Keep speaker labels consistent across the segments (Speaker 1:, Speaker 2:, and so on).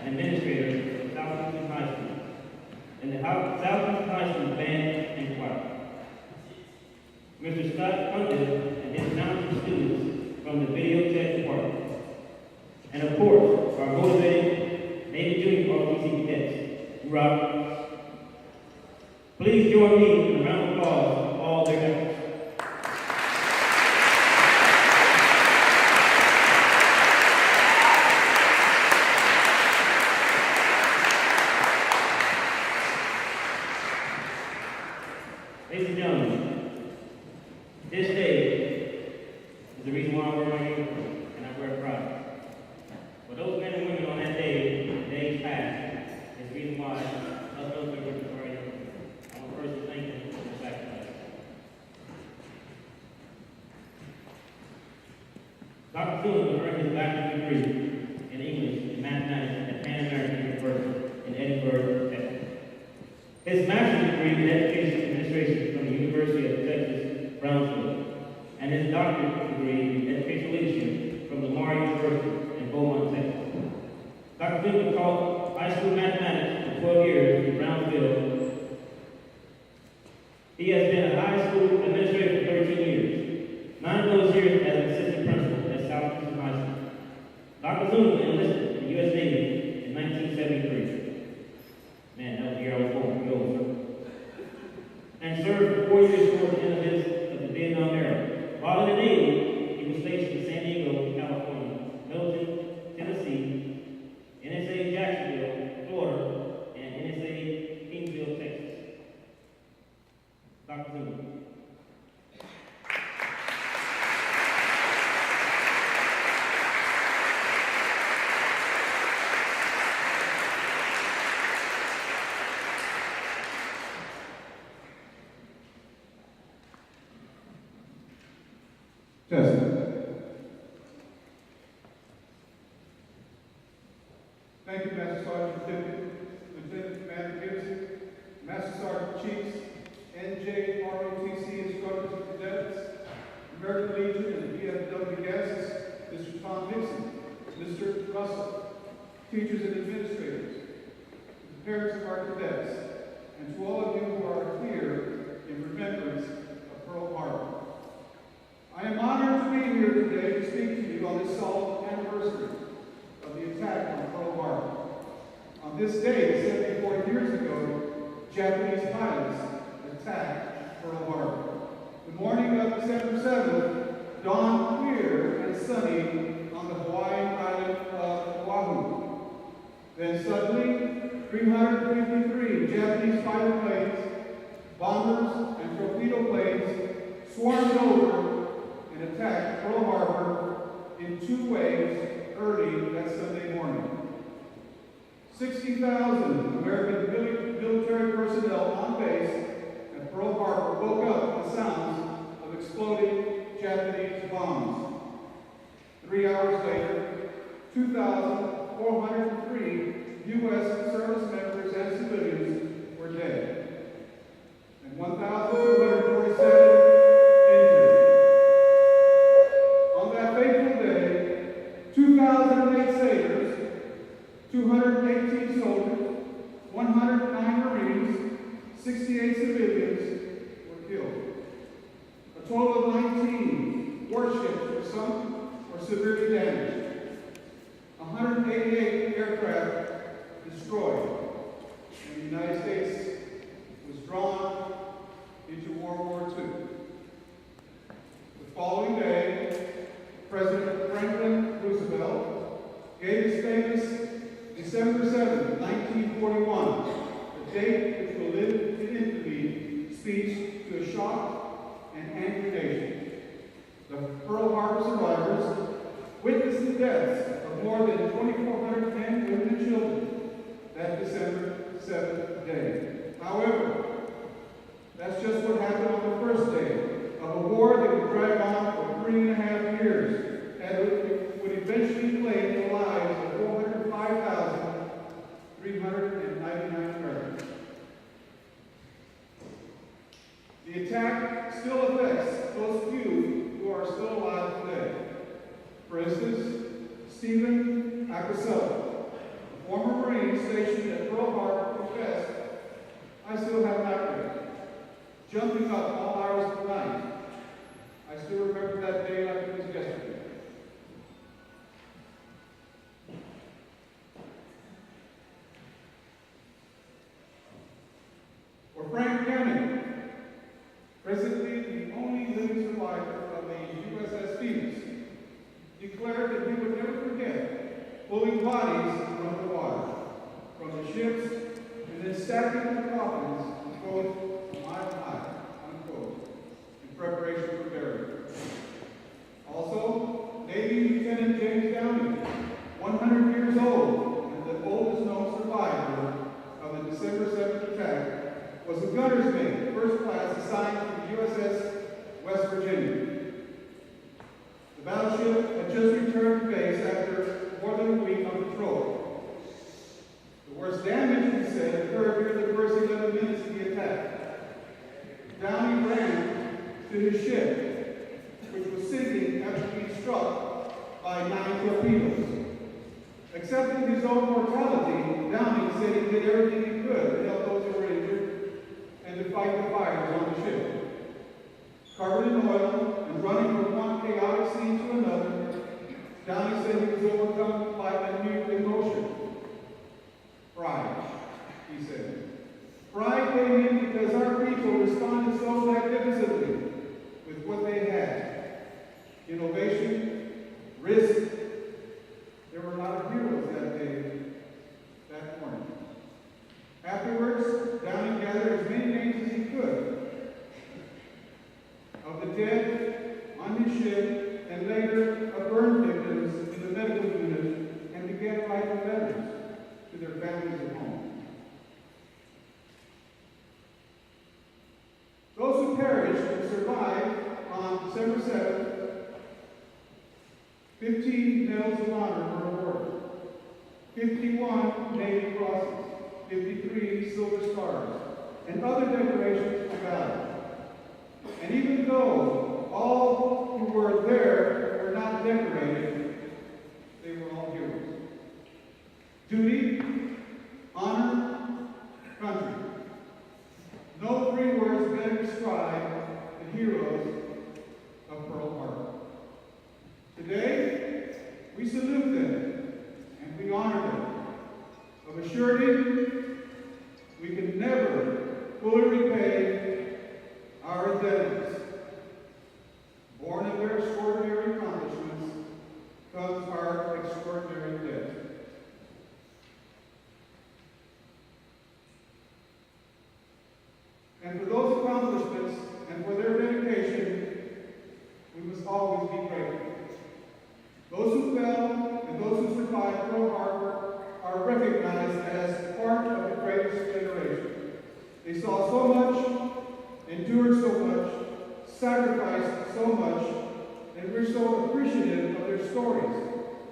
Speaker 1: and administrator of Southeastern High School, and the Southeastern High School Band and Choir. Mr. Scott Hunter and his talented students from the Video Tech Department. And of course, our motivated Navy Junior ROTC cadets, Rob. Please join me in a round of applause for all their efforts. Ladies and gentlemen, this day is the reason why I wear my uniform, and I wear pride. For those men and women on that day, days past, is the reason why us military workers wear our uniform. I want to personally thank them for their sacrifice. Dr. Fuller earned his bachelor's degree in English and mathematics at Pan American University in Edinburgh, Texas. His master's degree in education administration from the University of Texas, Brownsville, and his doctorate degree in educational leadership from Lamar University in Beaumont, Texas. Dr. Fuller taught high school mathematics for 12 years in Brownsville. He has been a high school administrator for 13 years, 9 of those years as an assistant principal at Southeastern High School. Dr. Zuma enlisted in the U.S. Navy in 1973. Man, that was the year I was born. And served for 4 years toward the end of the Vietnam era. While in the Navy, he was stationed in San Diego, California, Milton, Tennessee, NSA Jacksonville, Florida, and NSA Kingsville, Texas. Dr. Zuma.
Speaker 2: Thank you, Master Sergeant Lieutenant Commander Gibson, Master Sergeant Chiefs, NJROTC instructors and cadets, American Legion and VFW guests, Mr. Tom Dixon, Mr. Russell, teachers and administrators, the parents of our cadets, and to all of you who are here in remembrance of Pearl Harbor. I am honored to be here today to speak to you on this solemn anniversary of the attack on Pearl Harbor. On this day, 74 years ago, Japanese pilots attacked Pearl Harbor. The morning of December 7th dawned clear and sunny on the Hawaiian island of Oahu. Then suddenly, 353 Japanese fighter planes, bombers, and torpedo planes swarmed over and attacked Pearl Harbor in 2 waves early that Sunday morning. 60,000 American military personnel on base at Pearl Harbor woke up to the sounds of exploding Japanese bombs. 3 hours later, 2,403 U.S. service members and civilians were dead, and 1,247 injured. On that fateful day, 2,008 sailors, 218 soldiers, 109 Marines, 68 civilians were killed. A total of 19 warships were sunk or severely damaged. 188 aircraft destroyed. And the United States was drawn into World War II. The following day, President Franklin Roosevelt gave his famous December 7, 1941, the date which will live in infamy, speech to a shocked and angry nation. The Pearl Harbor survivors witnessed the deaths of more than 2,400 men, women, and children that December 7th day. However, that's just what happened on the first day of a war that would drag on for 3.5 years and would eventually claim the lives of 405,399 Americans. The attack still affects those few who are still alive today. For instance, Stephen Akasello, a former I still have nightmares. Jumping up all hours of the night. I still remember that day like it was yesterday. Or Frank Cannon, presently the only living survivor of the USS Phoenix, declared that he would never forget pulling bodies from the water, from the ships, and then stacking the coffins, quote, mile high, unquote, in preparation for burial. Also, Navy Lieutenant James Downey, 100 years old, and the oldest known survivor of the December 7th attack, was a gunner's mate, first class, assigned to the USS West Virginia. The battleship had just returned to base after more than a week on patrol. The worst damage, he said, occurred during the first 11 minutes of the attack. Downey ran to his ship, which was sinking after being struck by 9 torpedoes. Accepting his own mortality, Downey said he did everything he could to help those who were injured and to fight the fires on the ship. Covered in oil and running from one chaotic scene to another, Downey said he was overcome by a new emotion. Pride, he said. Pride came in because our people responded so magnificently with what they had. Innovation, risk. There were a lot of heroes that day, that morning. Afterwards, Downey gathered as many names as he could of the dead on his ship and later of burn victims in the medical unit and began writing letters to their families at home. Those who perished and survived on December 7th, 15 medals of honor were awarded, 51 Navy crosses, 53 silver stars, and other decorations for valor. And even though all who were there were not decorated, they were all heroes. Duty, honor, country. No 3 words better describe the heroes of Pearl Harbor. Today, we salute them and we honor them. Of a surety, we can never fully repay our indebtedness. Born of their extraordinary accomplishments comes our extraordinary debt. And for those accomplishments and for their dedication, we must always be grateful. Those who fell and those who survived Pearl Harbor are recognized as part of the greatest generation. They saw so much, endured so much, sacrificed so much, and we're so appreciative of their stories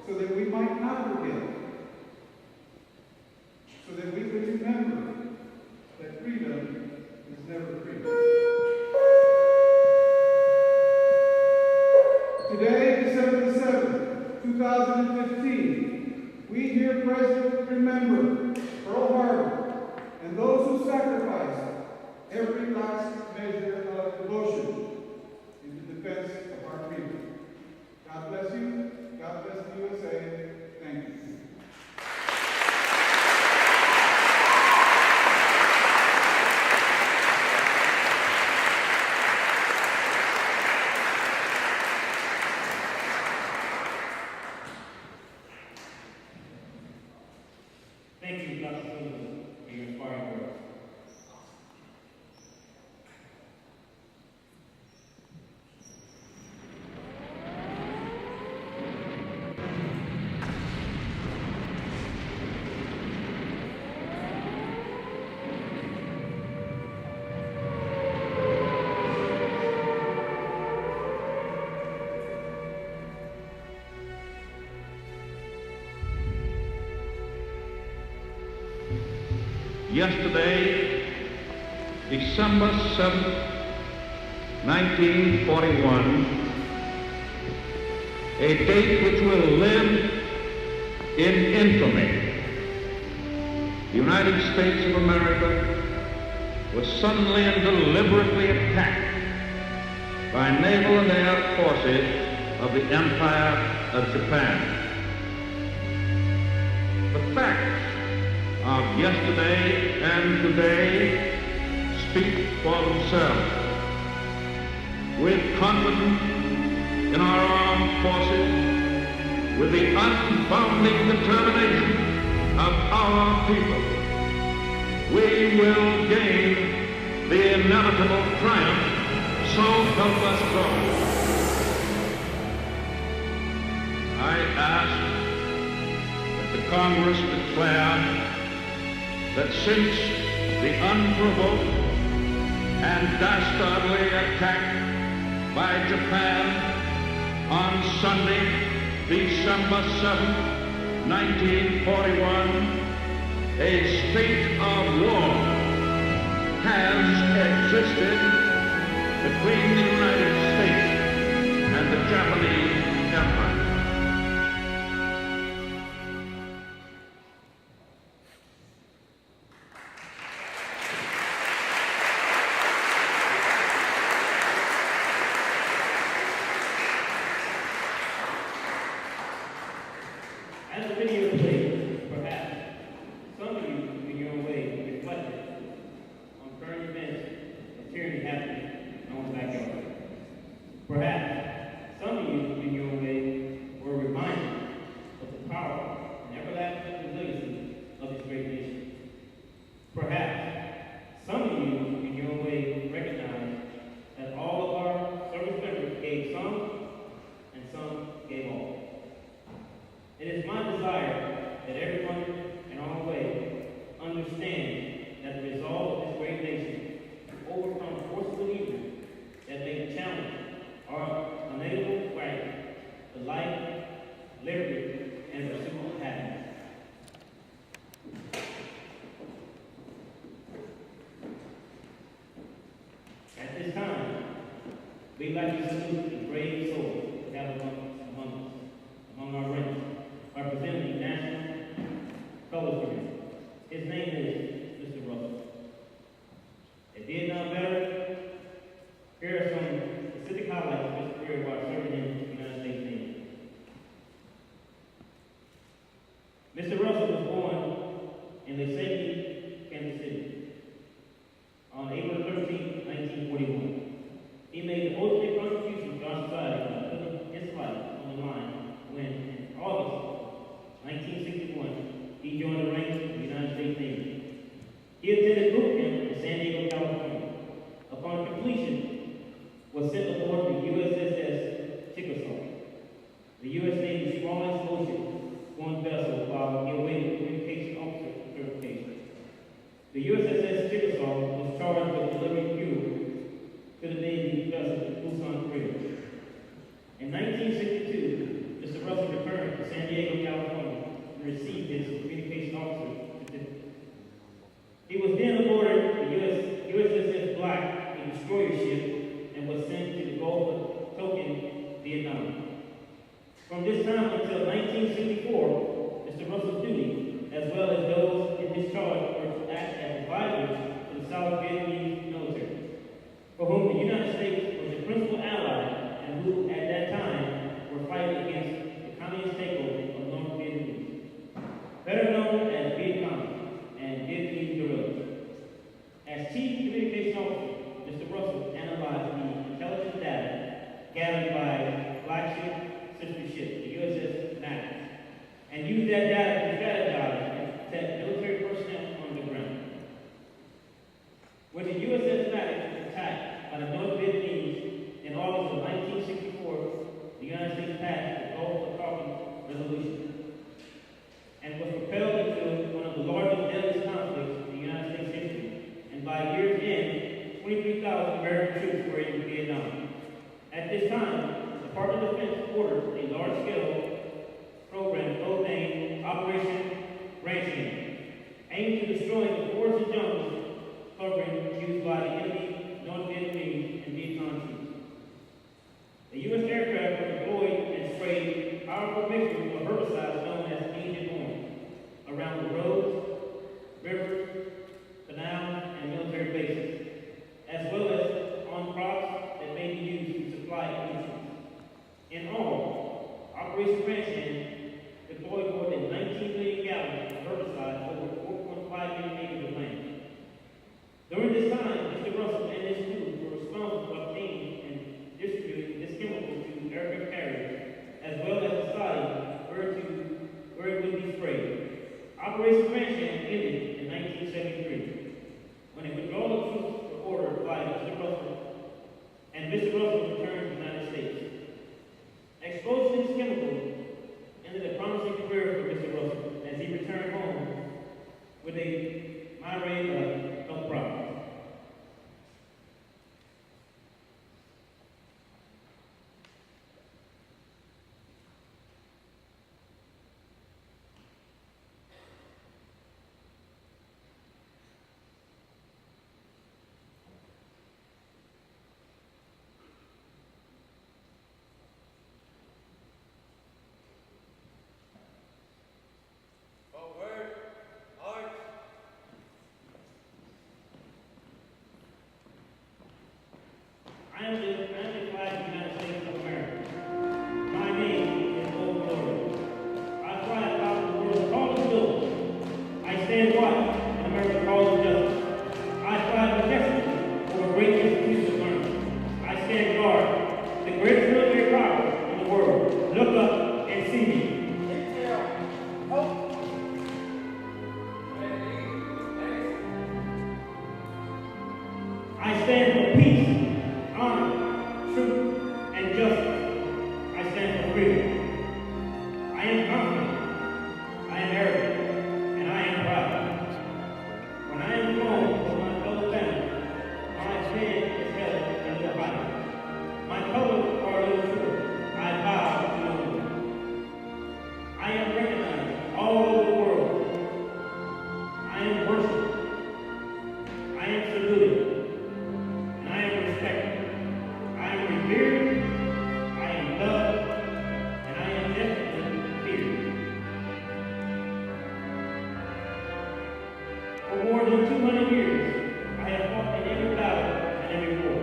Speaker 2: so that we might not forget, so that we can remember that freedom is never free. Today, December the 7th, 2015, we here present remember Pearl Harbor and those who sacrificed every last measure of devotion in the defense of our freedom. God bless you. God bless the USA. Thank you.
Speaker 1: Thank you, Dr. Sullivan, for your inspiring words.
Speaker 3: Yesterday, December 7th, 1941, a date which will live in infamy. The United States of America was suddenly and deliberately attacked by naval and air forces of the Empire of Japan. The facts of yesterday and today speak for themselves. With confidence in our armed forces, with the unbounding determination of our people, we will gain the inevitable triumph, so help us God. I ask that the Congress declare that since the unprovoked and dastardly attack by Japan on Sunday, December 7, 1941, a state of war has existed between the United States and the Japanese Empire.
Speaker 1: As the video played, perhaps some of you, in your own way, reflected on current events and tyranny happening in our own backyard. Perhaps some of you, in your own way, were reminded of the power and everlasting resiliency of this great nation. Perhaps some of you, in your own way, recognize that all of our service members gave some and some gave all. It is my desire that everyone in our own way understand that the resolve of this great nation to overcome forces of evil that may challenge our unalienable right to life, liberty, and pursuit of happiness. At this time, we'd like to salute the brave souls we have among our ranks, representing the National Colors Committee. His name is Mr. Russell. A Vietnam veteran, here are some specific highlights of his career while serving in the United States Navy. Mr. Russell was born in Lake, Kansas City on April 13, 1941. He made the ultimate contribution to our society by putting his life on the line when, in August 1961, he joined the ranks of the United States Navy. He attended boot camp in San Diego, California. Upon completion, was sent aboard the USS Chickasaw, the U.S. Navy's smallest ocean-going vessel, while he awaited communication officer certification. The USS Chickasaw was charged with delivering fuel to the Navy vessel at Busan, Korea. In 1962, Mr. Russell returned to San Diego, California, and received his communication officer certificate. He was then aboarded the USS Black, a destroyer ship, and was sent to the Gulf of Tonkin, Vietnam. From this time until 1964, Mr. Russell's duty, as well as those in his charge, were to act as advisors to the South Vietnamese military, for whom the United States was the principal ally and who, at that time, were fighting against the communist takeover of North Vietnamese, better known as Vietnam and Vietnamese guerrillas. As Chief Communication Officer, Mr. Russell analyzed the intelligence data gathered by flagship sister ship, the USS Maddox, and used that data to strategize and protect military personnel on the ground. When the USS Maddox was attacked by the North Vietnamese in August of 1964, the United States passed the Gulf of Tonkin Resolution and was propelled into one of the largest, deadliest conflicts in the United States history. And by year's end, 23,000 American troops were in Vietnam. At this time, the Department of Defense ordered a large-scale program codenamed Operation Ranching, aimed to destroying the forests and jungles covering used by the enemy, North Vietnamese, and Vietnam troops. The U.S. aircraft were deployed and sprayed powerful mixtures of herbicides known as Agent Orange around the roads, rivers, canals, and military bases. Operation Grandstand ended in 1973, when a withdrawal of troops were ordered by Mr. Russell, and Mr. Russell returned to the United States. Exposed to these chemicals ended a promising career for Mr. Russell as he returned home with a myriad of health problems. I am the flag of the United States of America. My name is Old Glory. I fly about the world's tallest building. I stand watch in America's hall of justice. I fly majestically over great institutions of learning. I stand guard, the greatest military power in the world. Look up and see me. I stand for peace, honor, truth, and justice. I stand for freedom. I am confident, I am arrogant, and I am proud. When I am flown for my fellow family, my head is held in the body. My colors are a little short. I bow to no one. I am recognized all over the world. I am worshipped. I am saluted. And I am respected. I am revered. I am loved. And I am definitely feared. For more than 200 years, I have fought in every battle and every war.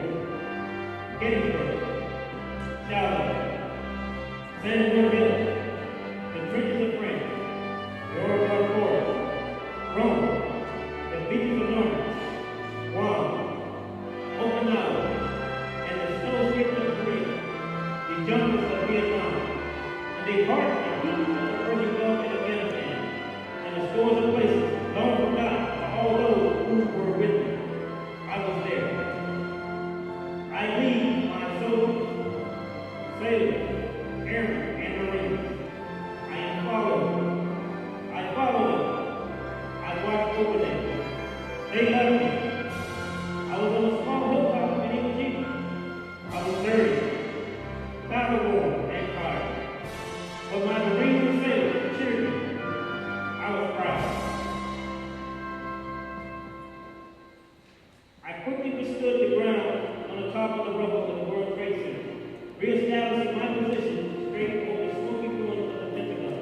Speaker 1: Gettysburg, Shiloh, Sandwell Hill, the trenches of France, the Oregon Forest, Rome, the beaches of Normandy, Guam, Okinawa, and the snow strips of Korea, the jungles of Vietnam, and the parts and beaches of the early Gulf in Afghanistan, and the scores of places long forgotten by all those who were with me. I was there. I lead my soldiers, sailors, airmen, and marines. I am followed. I follow them. I watch over them. They love me. I was on a small hilltop in Iwo Jima. I was dirty, battle-worn, and tired. But my marines and sailors cheered me. I was proud. I quickly withstood the ground on the top of the rubble of the World Trade Center, reestablishing my position straight over the smoky ruins of the Pentagon.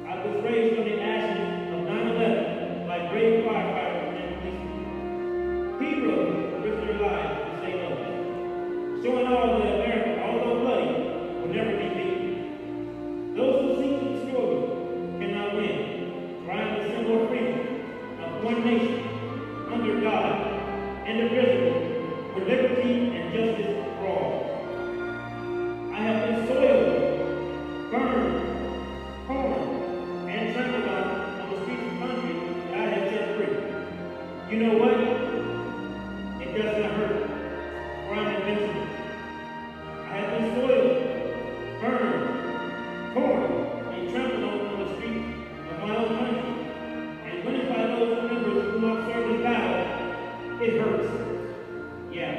Speaker 1: I was raised from the ashes of 9/11 by brave firefighters and policemen. Heroes who risked their lives to save others, showing all that America, although bloody, will never be beaten. Those who seek to destroy me cannot win, for I am the symbol of freedom, of one nation, under God, indivisible, with liberty and justice for all. I have been soiled, burned, torn, and trampled on the streets of country that I have set free. You know what? It does not hurt, for I'm invincible. I have been soiled, burned, torn, and trampled on the streets of my own country. And when it's by those members who have served in battle, it hurts. Yeah,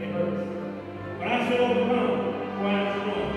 Speaker 1: it hurts. But I shall overcome, for I am strong.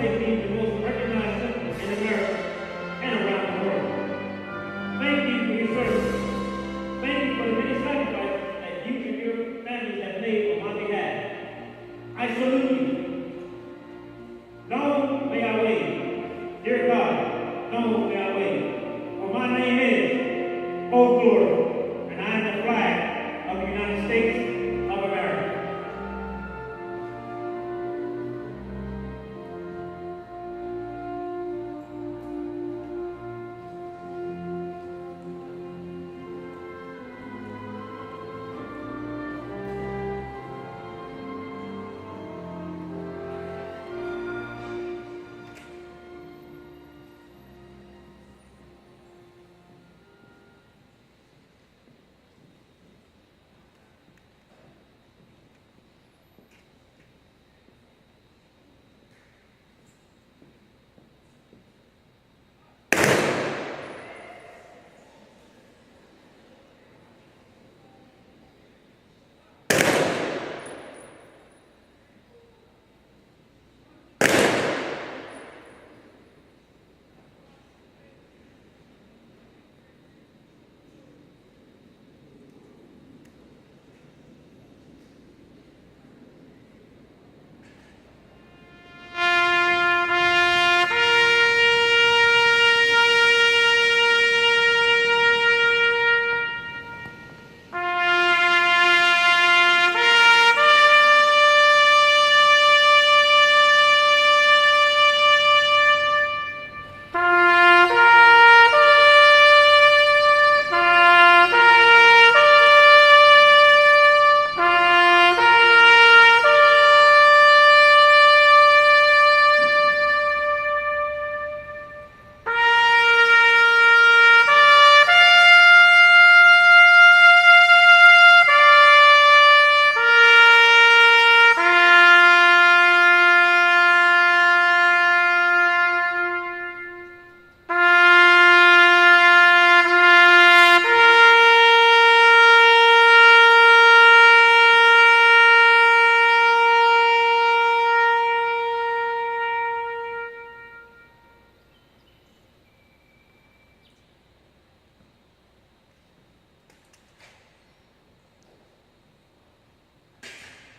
Speaker 1: is being the most recognized symbol in America and around the world. Thank you for your service. Thank you for the many sacrifices that you and your families have made on my behalf. I salute you. Long may I wave. Dear God, long may I wave. For my name is Old Glory, and I am the flag of the United States of America.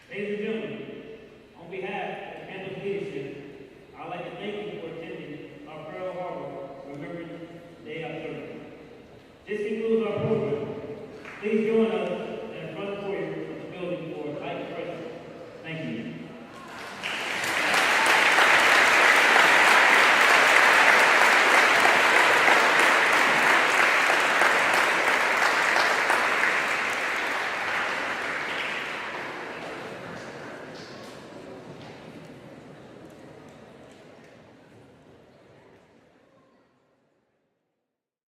Speaker 1: Ladies and gentlemen, on behalf of the campus leadership, I'd like to thank you for attending our Pearl Harbor Remembrance Day observance. This